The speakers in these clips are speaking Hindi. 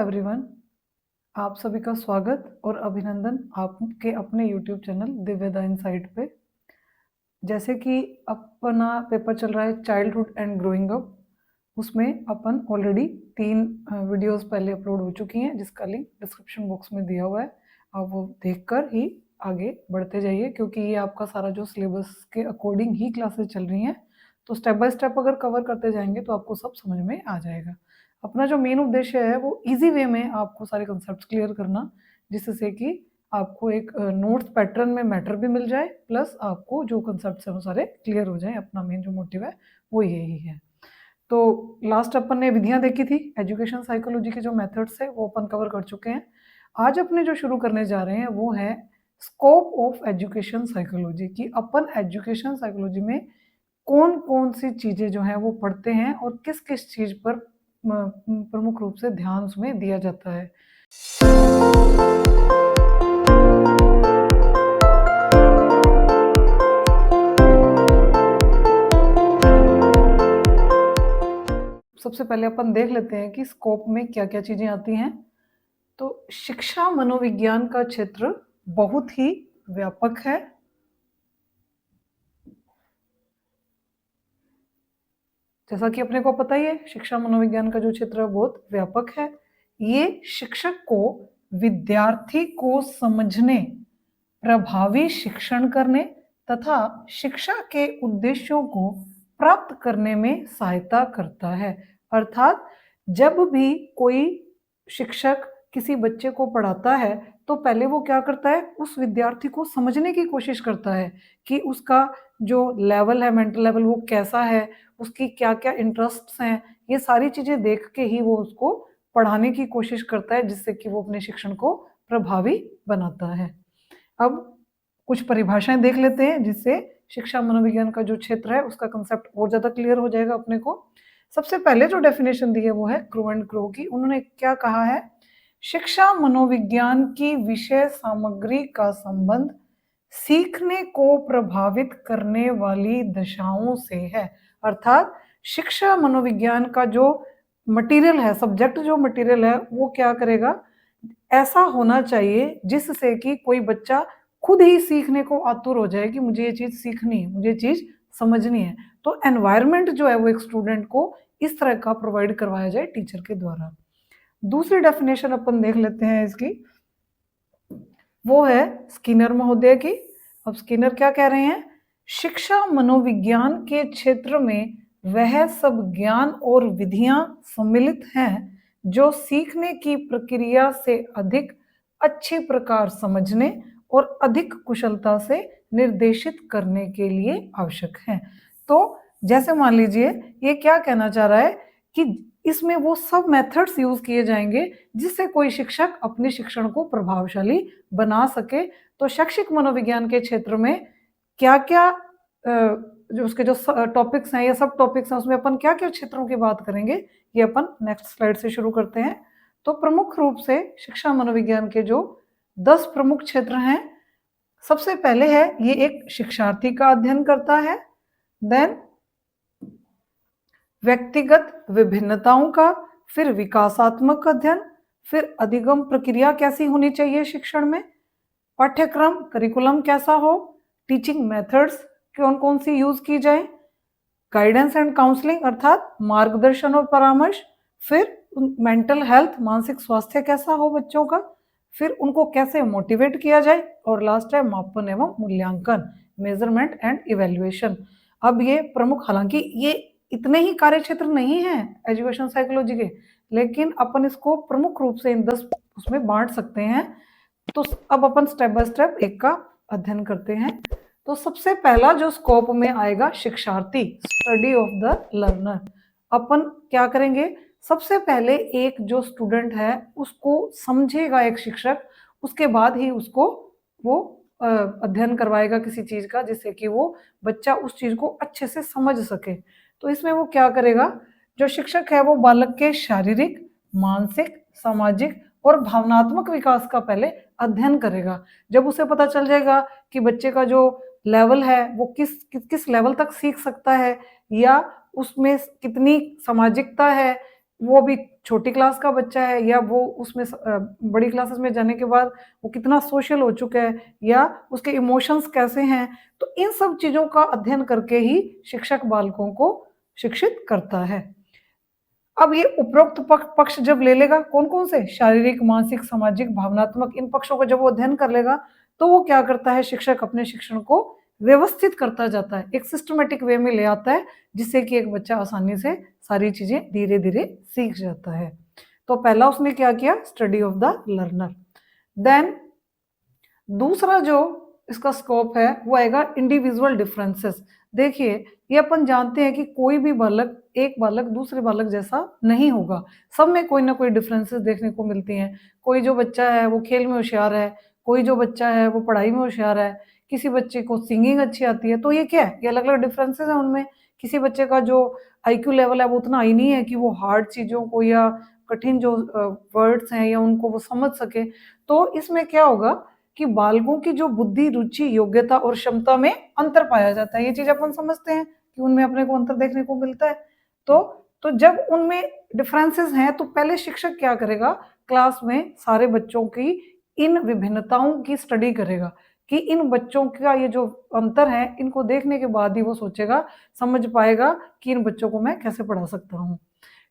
एवरीवन, आप सभी का स्वागत और अभिनंदन आपके अपने यूट्यूब चैनल दिव्यदा इनसाइट पे। जैसे कि अपना पेपर चल रहा है चाइल्डहुड एंड ग्रोइंग अप, उसमें अपन ऑलरेडी 3 वीडियोस पहले अपलोड हो चुकी हैं जिसका लिंक डिस्क्रिप्शन बॉक्स में दिया हुआ है। आप वो देखकर ही आगे बढ़ते जाइए क्योंकि ये आपका सारा जो सिलेबस के अकॉर्डिंग ही क्लासेस चल रही हैं, तो स्टेप बाय स्टेप अगर कवर करते जाएंगे तो आपको सब समझ में आ जाएगा। अपना जो मेन उद्देश्य है वो इजी वे में आपको सारे कंसेप्ट क्लियर करना, जिससे कि आपको एक नोट्स पैटर्न में मैटर भी मिल जाए, प्लस आपको जो कंसेप्ट है वो सारे क्लियर हो जाए। अपना मेन जो मोटिव है वो यही है। तो लास्ट अपन ने विधियां देखी थी, एजुकेशन साइकोलॉजी के जो मेथड्स है वो अपन कवर कर चुके हैं। आज अपने जो शुरू करने जा रहे हैं वो है स्कोप ऑफ एजुकेशन साइकोलॉजी, कि अपन एजुकेशन साइकोलॉजी में कौन कौन सी चीजें जो है वो पढ़ते हैं और किस किस चीज पर प्रमुख रूप से ध्यान उसमें दिया जाता है। सबसे पहले अपन देख लेते हैं कि स्कोप में क्या क्या चीजें आती हैं। तो शिक्षा मनोविज्ञान का क्षेत्र बहुत ही व्यापक है। जैसा कि अपने को पता ही है, शिक्षा मनोविज्ञान का जो क्षेत्र बहुत व्यापक है। ये शिक्षक को विद्यार्थी को समझने, प्रभावी शिक्षण करने तथा शिक्षा के उद्देश्यों को प्राप्त करने में सहायता करता है। अर्थात जब भी कोई शिक्षक किसी बच्चे को पढ़ाता है तो पहले वो क्या करता है, उस विद्यार्थी को समझने की कोशिश करता है कि उसका जो लेवल है, मेंटल लेवल, वो कैसा है, उसकी क्या क्या इंटरेस्ट्स हैं। ये सारी चीजें देख के ही वो उसको पढ़ाने की कोशिश करता है, जिससे कि वो अपने शिक्षण को प्रभावी बनाता है। अब कुछ परिभाषाएं देख लेते हैं जिससे शिक्षा मनोविज्ञान का जो क्षेत्र है उसका कंसेप्ट और ज्यादा क्लियर हो जाएगा अपने को। सबसे पहले जो डेफिनेशन दी है वो है क्रो एंड क्रो की। उन्होंने क्या कहा है, शिक्षा मनोविज्ञान की विषय सामग्री का संबंध सीखने को प्रभावित करने वाली दशाओं से है। अर्थात शिक्षा मनोविज्ञान का जो मटेरियल है, सब्जेक्ट जो मटेरियल है, वो क्या करेगा, ऐसा होना चाहिए जिससे कि कोई बच्चा खुद ही सीखने को आतुर हो जाए कि मुझे ये चीज सीखनी है, मुझे ये चीज समझनी है। तो एनवायरनमेंट जो है वो एक स्टूडेंट को इस तरह का प्रोवाइड करवाया जाए टीचर के द्वारा। दूसरी डेफिनेशन अपन देख लेते हैं इसकी, वो है स्किनर महोदय की। अब स्किनर क्या कह रहे हैं, शिक्षा मनोविज्ञान के क्षेत्र में वह सब ज्ञान और विधियां सम्मिलित हैं जो सीखने की प्रक्रिया से अधिक अच्छे प्रकार समझने और अधिक कुशलता से निर्देशित करने के लिए आवश्यक हैं। तो जैसे मान लीजिए ये क्या कहना चाह रहा है कि इसमें वो सब मेथड्स यूज किए जाएंगे जिससे कोई शिक्षक अपने शिक्षण को प्रभावशाली बना सके। तो शैक्षिक मनोविज्ञान के क्षेत्र में क्या क्या जो उसके जो टॉपिक्स हैं या सब टॉपिक्स हैं उसमें अपन क्या क्या क्षेत्रों की बात करेंगे, ये अपन नेक्स्ट स्लाइड से शुरू करते हैं। तो प्रमुख रूप से शिक्षा मनोविज्ञान के जो 10 प्रमुख क्षेत्र हैं, सबसे पहले है ये एक शिक्षार्थी का अध्ययन करता है, देन व्यक्तिगत विभिन्नताओं का, फिर विकासात्मक अध्ययन, फिर अधिगम प्रक्रिया कैसी होनी चाहिए शिक्षण में, पाठ्यक्रम करिकुलम कैसा हो, टीचिंग मेथड्स कौन कौन सी यूज की जाए, गाइडेंस एंड काउंसलिंग अर्थात मार्गदर्शन और परामर्श, फिर मेंटल हेल्थ मानसिक स्वास्थ्य कैसा हो बच्चों का, फिर उनको कैसे मोटिवेट किया जाए, और लास्ट है मापन एवं मूल्यांकन, मेजरमेंट एंड इवेल्युएशन। अब ये प्रमुख, हालांकि ये इतने ही कार्य क्षेत्र नहीं है एजुकेशन साइकोलॉजी के, लेकिन अपन इसको प्रमुख रूप से इन 10 उसमें बांट सकते हैं। तो अब अपन स्टेप बाय स्टेप एक का अध्ययन करते हैं। तो सबसे पहला जो स्कोप में आएगा शिक्षार्थी, स्टडी ऑफ द लर्नर। अपन क्या करेंगे, सबसे पहले एक जो स्टूडेंट है उसको समझेगा एक शिक्षक, उसके बाद ही उसको वो अध्ययन करवाएगा किसी चीज का, जिससे कि वो बच्चा उस चीज को अच्छे से समझ सके। तो इसमें वो क्या करेगा, जो शिक्षक है वो बालक के शारीरिक, मानसिक, सामाजिक और भावनात्मक विकास का पहले अध्ययन करेगा। जब उसे पता चल जाएगा कि बच्चे का जो लेवल है वो किस लेवल तक सीख सकता है, या उसमें कितनी सामाजिकता है, वो अभी छोटी क्लास का बच्चा है या वो उसमें बड़ी क्लासेस में जाने के बाद वो कितना सोशल हो चुका है या उसके इमोशंस कैसे हैं, तो इन सब चीज़ों का अध्ययन करके ही शिक्षक बालकों को शिक्षित करता है। अब ये उपरोक्त पक्ष जब ले लेगा, कौन-कौन से? शारीरिक, मानसिक, सामाजिक, भावनात्मक, इन पक्षों को जब वो अध्ययन कर लेगा, तो वो क्या करता है, शिक्षक अपने शिक्षण को व्यवस्थित करता जाता है, एक सिस्टमैटिक वे में ले आता है, जिससे कि एक बच्चा आसानी से सारी चीज़ें धीरे-धीरे सीख जाता है। तो पहला उसने क्या किया? Study of the learner. Then दूसरा जो इसका स्कोप है वो आएगा इंडिविजुअल डिफरेंसेस। देखिए, ये अपन जानते हैं कि कोई भी बालक, एक बालक दूसरे बालक जैसा नहीं होगा। सब में कोई ना कोई डिफरेंसेस देखने को मिलती हैं। कोई जो बच्चा है वो खेल में होशियार है, कोई जो बच्चा है वो पढ़ाई में होशियार है, किसी बच्चे को सिंगिंग अच्छी आती है। तो ये क्या है? ये अलग-अलग डिफरेंसेस हैं उनमें। किसी बच्चे का जो आईक्यू लेवल है वो उतना हाई नहीं है कि वो हार्ड चीज़ों को या कठिन जो वर्ड्स हैं या उनको वो समझ सके। तो इसमें क्या होगा कि बालकों की जो बुद्धि, रुचि, योग्यता और क्षमता में अंतर पाया जाता है। ये चीज़ अपन समझते हैं कि उनमें अपने को अंतर देखने को मिलता है। तो जब उनमें डिफरेंसेस हैं तो पहले शिक्षक क्या करेगा, क्लास में सारे बच्चों की इन विभिन्नताओं की स्टडी करेगा कि इन बच्चों का ये जो अंतर है, इनको देखने के बाद ही वो सोचेगा, समझ पाएगा कि इन बच्चों को मैं कैसे पढ़ा सकता हूँ।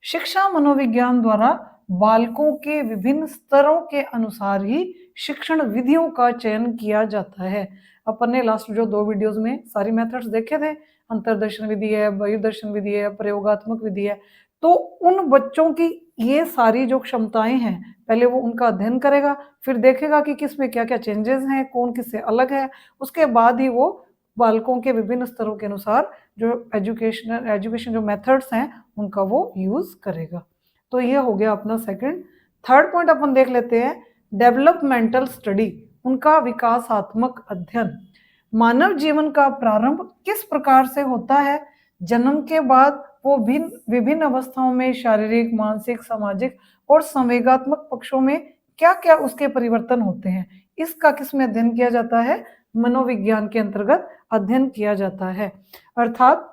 शिक्षा मनोविज्ञान द्वारा बालकों के विभिन्न स्तरों के अनुसार ही शिक्षण विधियों का चयन किया जाता है। अपन ने लास्ट जो 2 वीडियोज़ में सारी मेथड्स देखे थे, अंतर्दर्शन विधि है, बहिर्दर्शन विधि है, प्रयोगात्मक विधि है। तो उन बच्चों की ये सारी जो क्षमताएँ हैं, पहले वो उनका अध्ययन करेगा, फिर देखेगा कि किसमें क्या-क्या चेंजेज़ हैं, कौन किससे अलग है। उसके बाद ही वो बालकों के विभिन्न स्तरों के अनुसार जो एजुकेशन जो मेथड्स हैं, उनका वो यूज़ करेगा। तो ये हो गया अपना सेकंड। थर्ड पॉइंट अपन देख लेते हैं, डेवलपमेंटल स्टडी, उनका विकासात्मक अध्ययन। मानव जीवन का प्रारंभ किस प्रकार से होता है? जन्म के बाद वो विभिन्न अवस्थाओं में शारीरिक, मानसिक, सामाजिक और संवेगात्मक पक्षों में क्या-क्या उसके परिवर्तन होते हैं? इसका किसमें अध्ययन किया जाता है? मनोविज्ञान के अंतर्गत अध्ययन किया जाता है। अर्थात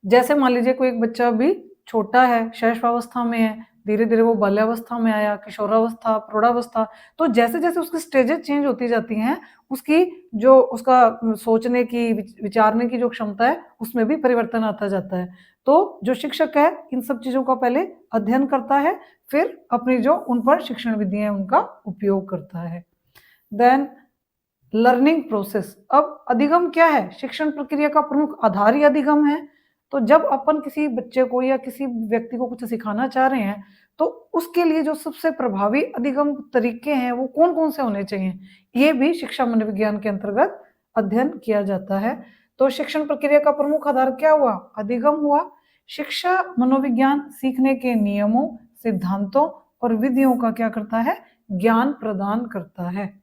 जैसे मान लीजिए कोई एक बच्चा अभी छोटा है, शैशवावस्था में है, धीरे-धीरे वो बाल्यावस्था में आया, किशोरावस्था, प्रौढ़ावस्था, तो जैसे-जैसे उसकी स्टेजेज़ चेंज होती जाती हैं, उसकी जो उसका सोचने की, विचारने की जो क्षमता है, उसमें भी परिवर्तन आता जाता है। तो जो शिक्षक है, इन सब चीज़ों का पहले अध्ययन करता है, फिर अपनी जो उन पर शिक्षण विधियाँ हैं, उनका उपयोग करता है। Then learning process. अब अधिगम क्या है? शिक्षण प्रक्रिया का प्रमुख आधार ही अधिगम है। तो जब अपन किसी बच्चे को या किसी व्यक्ति को कुछ सिखाना चाह रहे हैं, तो उसके लिए जो सबसे प्रभावी अधिगम तरीके हैं, वो कौन-कौन से होने चाहिए? ये भी शिक्षा मनोविज्ञान के अंतर्गत अध्ययन किया जाता है। तो शिक्षण प्रक्रिया का प्रमुख आधार क्या हुआ? अधिगम हुआ। शिक्षा मनोविज्ञान सीखने के नियमों, सिद्धांतों और विधियों का क्या करता है? ज्ञान प्रदान करता है।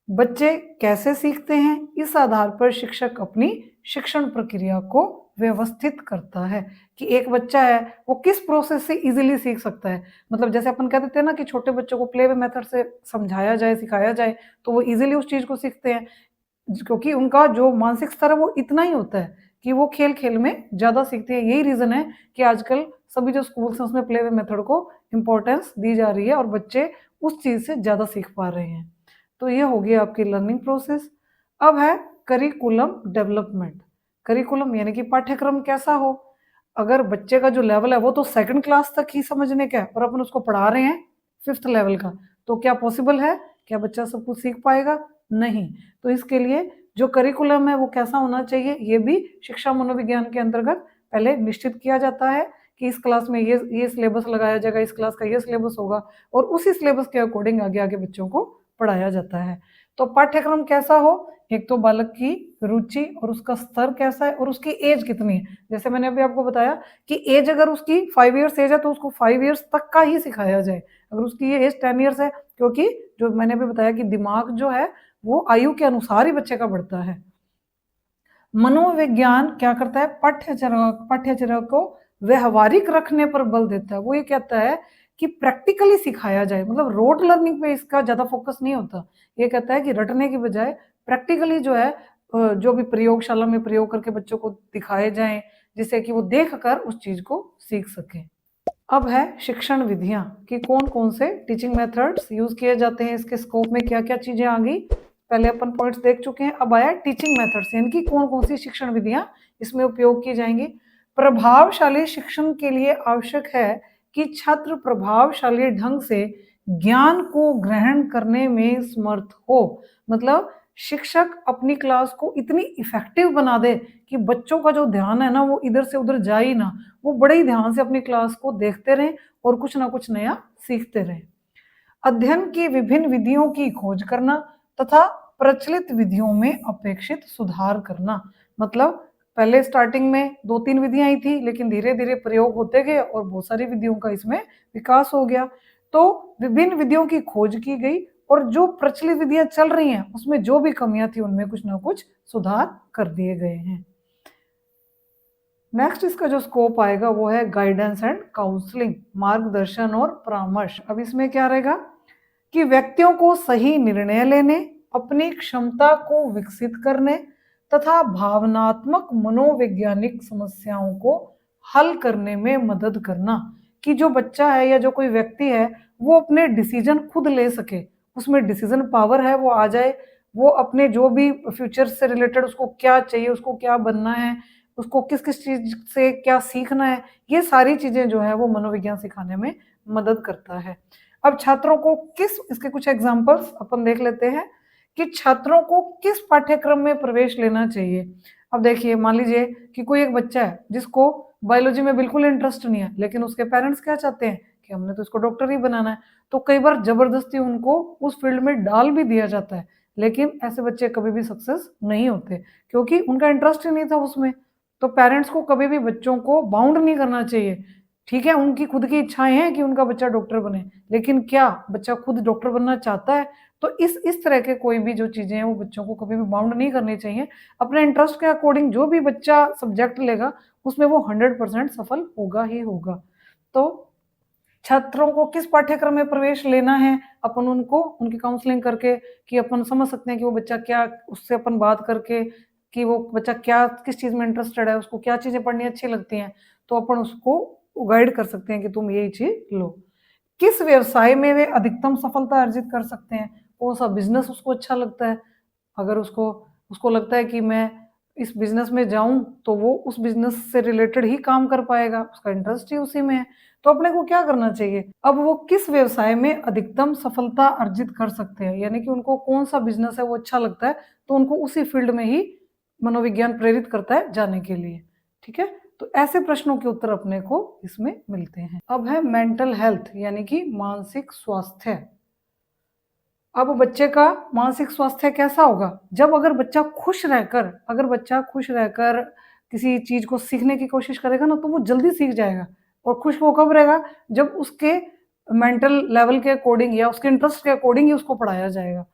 बच्चे कैसे सीखते हैं? इस आधार पर शिक्षक अपनी शिक्षण प्रक्रिया को व्यवस्थित करता है कि एक बच्चा है वो किस प्रोसेस से इजीली सीख सकता है। मतलब जैसे अपन कह देते हैं ना कि छोटे बच्चों को प्ले वे मेथड से समझाया जाए, सिखाया जाए, तो वो इजीली उस चीज़ को सीखते हैं। क्योंकि उनका जो मानसिक स्तर है वो इतना ही होता है कि वो खेल-खेल में ज़्यादा सीखते हैं। यही रीज़न है कि आजकल सभी जो स्कूल्स हैं उसमें प्ले वे मेथड को इम्पोर्टेंस दी जा रही है और बच्चे उस चीज़ से ज़्यादा सीख पा रहे हैं। तो ये हो गई आपकी लर्निंग प्रोसेस। अब है करिकुलम डेवलपमेंट। करिकुलम यानी कि पाठ्यक्रम कैसा हो? अगर बच्चे का जो लेवल है वो तो 2nd क्लास तक ही समझने का है और अपन उसको पढ़ा रहे हैं 5th लेवल का, तो क्या पॉसिबल है? क्या बच्चा सब कुछ सीख पाएगा? नहीं। तो इसके लिए जो करिकुलम है वो कैसा होना चाहिए? ये भी शिक्षा मनोविज्ञान के अंतर्गत पहले निश्चित किया जाता है कि इस क्लास में ये सिलेबस लगाया जाएगा, इस क्लास का ये सिलेबस होगा और उसी सिलेबस के अकॉर्डिंग आगे-आगे बच्चों को पढ़ाया जाता है। तो पाठ्यक्रम कैसा हो? एक तो बालक की रुचि और उसका स्तर कैसा है और उसकी एज कितनी है। जैसे मैंने अभी आपको बताया कि एज अगर उसकी 5 इयर्स एज है तो उसको 5 इयर्स तक का ही सिखाया जाए। अगर उसकी ये एज 10 इयर्स है, क्योंकि जो मैंने अभी बताया कि दिमाग जो है वो आयु के अनुसार ही बच्चे का बढ़ता है। मनोविज्ञान क्या करता है? पाठ्यचर्या को व्यावहारिक रखने पर बल देता है। वो ये कहता है कि प्रैक्टिकली सिखाया जाए, मतलब रोट लर्निंग पे इसका ज़्यादा फोकस नहीं होता। ये कहता है कि रटने की बजाय प्रैक्टिकली जो है जो भी प्रयोगशाला में प्रयोग करके बच्चों को दिखाए जाएँ, जिससे कि वो देख कर उस चीज़ को सीख सकें। अब है शिक्षण विधियां कि कौन कौन से टीचिंग मेथड्स यूज किए जाते हैं, इसके स्कोप में क्या क्या चीजें आ गई। पहले अपन पॉइंट्स देख चुके हैं, अब आया टीचिंग मेथड्स यानी कि कौन कौन सी शिक्षण विधियां इसमें उपयोग की जाएंगी। प्रभावशाली शिक्षण के लिए आवश्यक है कि छात्र प्रभावशाली ढंग से ज्ञान को ग्रहण करने में समर्थ हो। मतलब शिक्षक अपनी क्लास को इतनी इफेक्टिव बना दे कि बच्चों का जो ध्यान है ना वो इधर से उधर जाए ही ना, वो बड़े ही ध्यान से अपनी क्लास को देखते रहें और कुछ ना कुछ नया सीखते रहें। अध्ययन की विभिन्न विधियों की खोज करना तथा प्रचलित विधियों में अपेक्षित सुधार करना। मतलब पहले स्टार्टिंग में 2-3 विधियां आई थी, लेकिन धीरे धीरे प्रयोग होते गए और बहुत सारी विधियों का इसमें विकास हो गया। तो विभिन्न विधियों की खोज की गई और जो प्रचलित विधियां चल रही हैं उसमें जो भी कमियां थी उनमें कुछ ना कुछ सुधार कर दिए गए हैं। नेक्स्ट इसका जो स्कोप आएगा वो है गाइडेंस एंड काउंसलिंग, मार्गदर्शन और परामर्श। अब इसमें क्या रहेगा कि व्यक्तियों को सही निर्णय लेने, अपनी क्षमता को विकसित करने तथा भावनात्मक मनोवैज्ञानिक समस्याओं को हल करने में मदद करना। कि जो बच्चा है या जो कोई व्यक्ति है वो अपने डिसीजन खुद ले सके, उसमें डिसीजन पावर है वो आ जाए, वो अपने जो भी फ्यूचर से रिलेटेड उसको क्या चाहिए, उसको क्या बनना है, उसको किस किस चीज से क्या सीखना है, ये सारी चीजें जो है वो मनोविज्ञान सिखाने में मदद करता है। अब छात्रों को किस, इसके कुछ एग्जांपल्स अपन देख लेते हैं कि छात्रों को किस पाठ्यक्रम में प्रवेश लेना चाहिए। अब देखिए, मान लीजिए कि कोई एक बच्चा है जिसको बायोलॉजी में बिल्कुल इंटरेस्ट नहीं है, लेकिन उसके पेरेंट्स क्या चाहते हैं कि हमने तो इसको डॉक्टर ही बनाना है, तो कई बार जबरदस्ती उनको उस फील्ड में डाल भी दिया जाता है, लेकिन ऐसे बच्चे कभी भी सक्सेस नहीं होते क्योंकि उनका इंटरेस्ट ही नहीं था उसमें। तो पेरेंट्स को कभी भी बच्चों को बाउंड नहीं करना चाहिए। ठीक है, उनकी खुद की इच्छाएं हैं कि उनका बच्चा डॉक्टर बने, लेकिन क्या बच्चा खुद डॉक्टर बनना चाहता है? तो इस तरह के कोई भी जो चीजें हैं वो बच्चों को कभी भी बाउंड नहीं करनी चाहिए। अपने इंटरेस्ट के अकॉर्डिंग जो भी बच्चा सब्जेक्ट लेगा उसमें वो 100% सफल होगा ही होगा। तो छात्रों को किस पाठ्यक्रम में प्रवेश लेना है, अपन उनको उनकी काउंसलिंग करके कि अपन समझ सकते हैं कि वो बच्चा क्या, उससे अपन बात करके कि वो बच्चा क्या किस चीज में इंटरेस्टेड है, उसको क्या चीजें पढ़नी अच्छी लगती हैं, तो अपन उसको गाइड कर सकते हैं कि तुम यही चीज लो। किस व्यवसाय में वे अधिकतम सफलता अर्जित कर सकते हैं, कौन सा बिजनेस उसको अच्छा लगता है। अगर उसको उसको लगता है कि मैं इस बिजनेस में जाऊं तो वो उस बिजनेस से रिलेटेड ही काम कर पाएगा, उसका इंटरेस्ट ही उसी में है, तो अपने को क्या करना चाहिए। अब वो किस व्यवसाय में अधिकतम सफलता अर्जित कर सकते हैं, यानी कि उनको कौन सा बिजनेस है वो अच्छा लगता है, तो उनको उसी फील्ड में ही मनोविज्ञान प्रेरित करता है जाने के लिए। ठीक है, तो ऐसे प्रश्नों के उत्तर अपने को इसमें मिलते हैं। अब है मेंटल हेल्थ यानी कि मानसिक स्वास्थ्य। अब बच्चे का मानसिक स्वास्थ्य कैसा होगा, जब अगर बच्चा खुश रहकर किसी चीज को सीखने की कोशिश करेगा ना तो वो जल्दी सीख जाएगा। और खुश वो कब रहेगा, जब उसके मेंटल लेवल के अकॉर्डिंग या उसके इंटरेस्ट के अकॉर्डिंग ही उसको पढ़ाया जाएगा।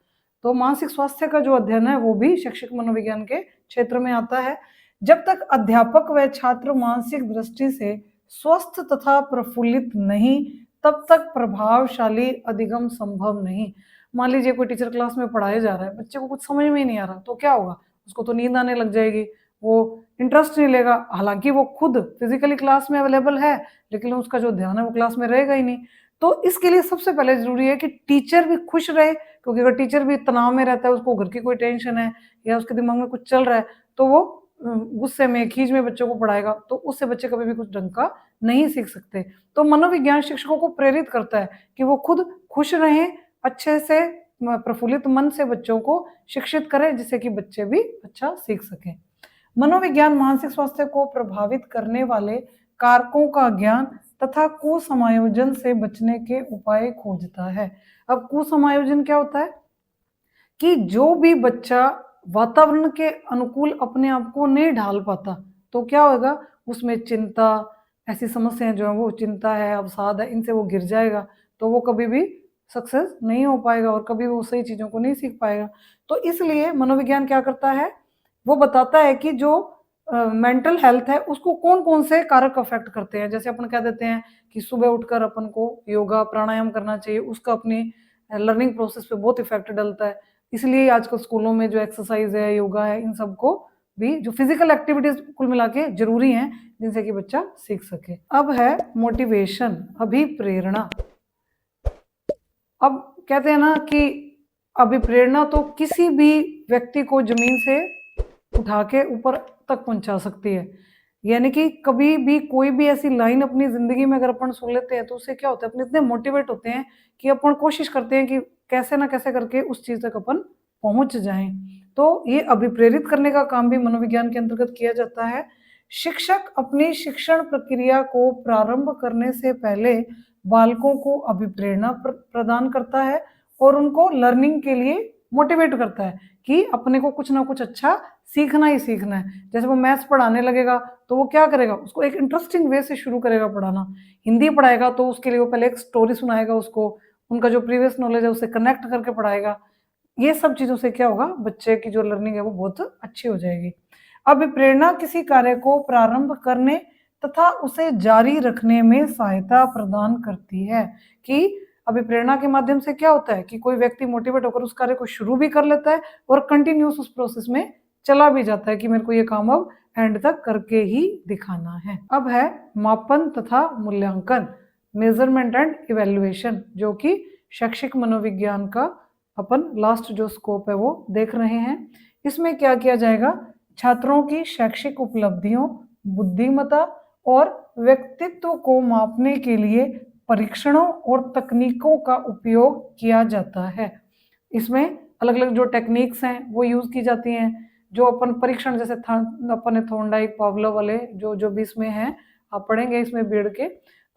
तो मानसिक स्वास्थ्य का जो अध्ययन है वो भी शैक्षिक मनोविज्ञान के क्षेत्र में आता है। जब तक अध्यापक व छात्र मानसिक दृष्टि से स्वस्थ तथा प्रफुल्लित नहीं, तब तक प्रभावशाली अधिगम संभव नहीं। मान लीजिए कोई टीचर क्लास में पढ़ाया जा रहा है, बच्चे को कुछ समझ में ही नहीं आ रहा, तो क्या होगा, उसको तो नींद आने लग जाएगी, वो इंटरेस्ट नहीं लेगा। हालांकि वो खुद फिजिकली क्लास में अवेलेबल है, लेकिन उसका जो ध्यान है वो क्लास में रहेगा ही नहीं। तो इसके लिए सबसे पहले जरूरी है कि टीचर भी खुश रहे, क्योंकि अगर टीचर भी तनाव में रहता है, उसको घर की कोई टेंशन है या उसके दिमाग में कुछ चल रहा है, तो वो गुस्से में खींच में बच्चों को पढ़ाएगा, तो उससे बच्चे कभी भी कुछ ढंग का नहीं सीख सकते। तो मनोविज्ञान शिक्षकों को प्रेरित करता है कि वो खुद खुश रहें, अच्छे से प्रफुल्लित मन से बच्चों को शिक्षित करें, जिससे कि बच्चे भी अच्छा सीख सकें। मनोविज्ञान मानसिक स्वास्थ्य को प्रभावित करने वाले कारकों का ज्ञान तथा कुसमायोजन से बचने के उपाय खोजता है। अब कुसमायोजन क्या होता है कि जो भी बच्चा वातावरण के अनुकूल अपने आप को नहीं ढाल पाता, तो क्या होगा, उसमें चिंता, ऐसी समस्याएं जो है वो चिंता है, अवसाद है, इनसे वो गिर जाएगा, तो वो कभी भी सक्सेस नहीं हो पाएगा और कभी वो सही चीजों को नहीं सीख पाएगा। तो इसलिए मनोविज्ञान क्या करता है, वो बताता है कि जो मेंटल हेल्थ है उसको कौन कौन से कारक अफेक्ट करते हैं। जैसे अपन कह देते हैं कि सुबह उठकर अपन को योगा प्राणायाम करना चाहिए, उसका अपनी लर्निंग प्रोसेस पे बहुत इफेक्ट डलता है। इसलिए आजकल स्कूलों में जो एक्सरसाइज है, योगा है, इन सबको भी जो फिजिकल एक्टिविटीज कुल मिला के जरूरी हैं जिनसे कि बच्चा सीख सके। अब है मोटिवेशन, अभिप्रेरणा। अब कहते हैं ना कि अभिप्रेरणा तो किसी भी व्यक्ति को जमीन से उठा के ऊपर तक पहुंचा सकती है। यानी कि कभी भी कोई भी ऐसी लाइन अपनी जिंदगी में अगर अपन सुन लेते हैं तो उससे क्या होता है, अपन इतने मोटिवेट होते हैं कि अपन कोशिश करते हैं कि कैसे ना कैसे करके उस चीज तक अपन पहुंच जाएं। तो ये अभिप्रेरित करने का काम भी मनोविज्ञान के अंतर्गत किया जाता है। शिक्षक अपनी शिक्षण प्रक्रिया को प्रारंभ करने से पहले बालकों को अभिप्रेरणा प्रदान करता है और उनको लर्निंग के लिए मोटिवेट करता है कि अपने को कुछ ना कुछ अच्छा सीखना ही सीखना है। जैसे वो मैथ्स पढ़ाने लगेगा तो वो क्या करेगा, उसको एक इंटरेस्टिंग वे से शुरू करेगा पढ़ाना। हिंदी पढ़ाएगा तो उसके लिए वो पहले एक स्टोरी सुनाएगा, उसको उनका जो प्रीवियस नॉलेज है उससे कनेक्ट करके पढ़ाएगा। ये सब चीजों से क्या होगा, बच्चे की जो लर्निंग है वो बहुत अच्छी हो जाएगी। अभिप्रेरणा किसी कार्य को प्रारंभ करने तथा उसे जारी रखने में सहायता प्रदान करती है। कि अभिप्रेरणा के माध्यम से क्या होता है कि कोई व्यक्ति मोटिवेट होकर उस कार्य को शुरू भी कर लेता है और कंटिन्यूस उस प्रोसेस में चला भी जाता है कि मेरे को ये काम अब एंड तक करके ही दिखाना है। अब है मापन तथा मूल्यांकन, मेजरमेंट एंड इवेल्युएशन, जो कि शैक्षिक मनोविज्ञान का अपन लास्ट जो स्कोप है वो देख रहे हैं। इसमें क्या किया जाएगा, छात्रों की शैक्षिक उपलब्धियों, बुद्धिमत्ता और व्यक्तित्व को मापने के लिए परीक्षणों और तकनीकों का उपयोग किया जाता है। इसमें अलग अलग जो टेक्निक्स हैं वो यूज की जाती हैं। जो अपन परीक्षण जैसे अपन ने थॉर्नडाइक पावलोव वाले जो भी इसमें हैं, आप पढ़ेंगे इसमें बीएड के,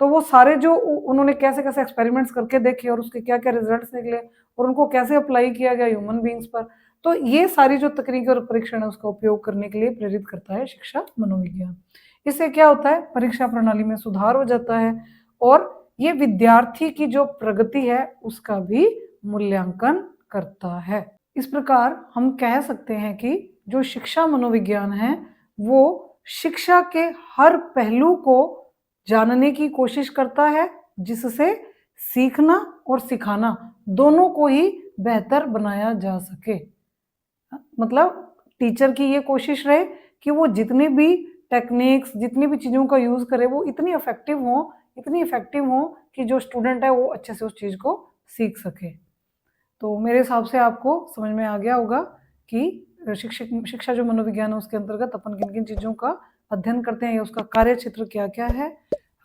तो वो सारे जो उन्होंने कैसे कैसे एक्सपेरिमेंट्स करके देखे और उसके क्या क्या रिजल्ट्स निकले और उनको कैसे अप्लाई किया गया ह्यूमन बींग्स पर, तो ये सारी जो तकनीक और परीक्षण है उसका उपयोग करने के लिए प्रेरित करता है शिक्षा मनोविज्ञान। इससे क्या होता है, परीक्षा प्रणाली में सुधार हो जाता है और ये विद्यार्थी की जो प्रगति है उसका भी मूल्यांकन करता है। इस प्रकार हम कह सकते हैं कि जो शिक्षा मनोविज्ञान है वो शिक्षा के हर पहलू को जानने की कोशिश करता है जिससे सीखना और सिखाना दोनों को ही बेहतर बनाया जा सके। मतलब टीचर की ये कोशिश रहे कि वो जितने भी टेक्निक्स, जितनी भी चीज़ों का यूज़ करे वो इतनी इफेक्टिव हो कि जो स्टूडेंट है वो अच्छे से उस चीज़ को सीख सके। तो मेरे हिसाब से आपको समझ में आ गया होगा कि शिक्षा जो मनोविज्ञान है उसके अंतर्गत अपन किन किन चीज़ों का अध्ययन करते हैं या उसका कार्य क्षेत्र क्या क्या है।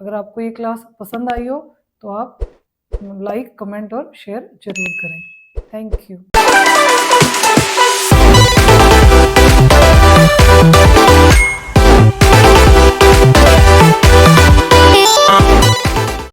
अगर आपको ये क्लास पसंद आई हो तो आप लाइक, कमेंट और शेयर जरूर करें। Thank you.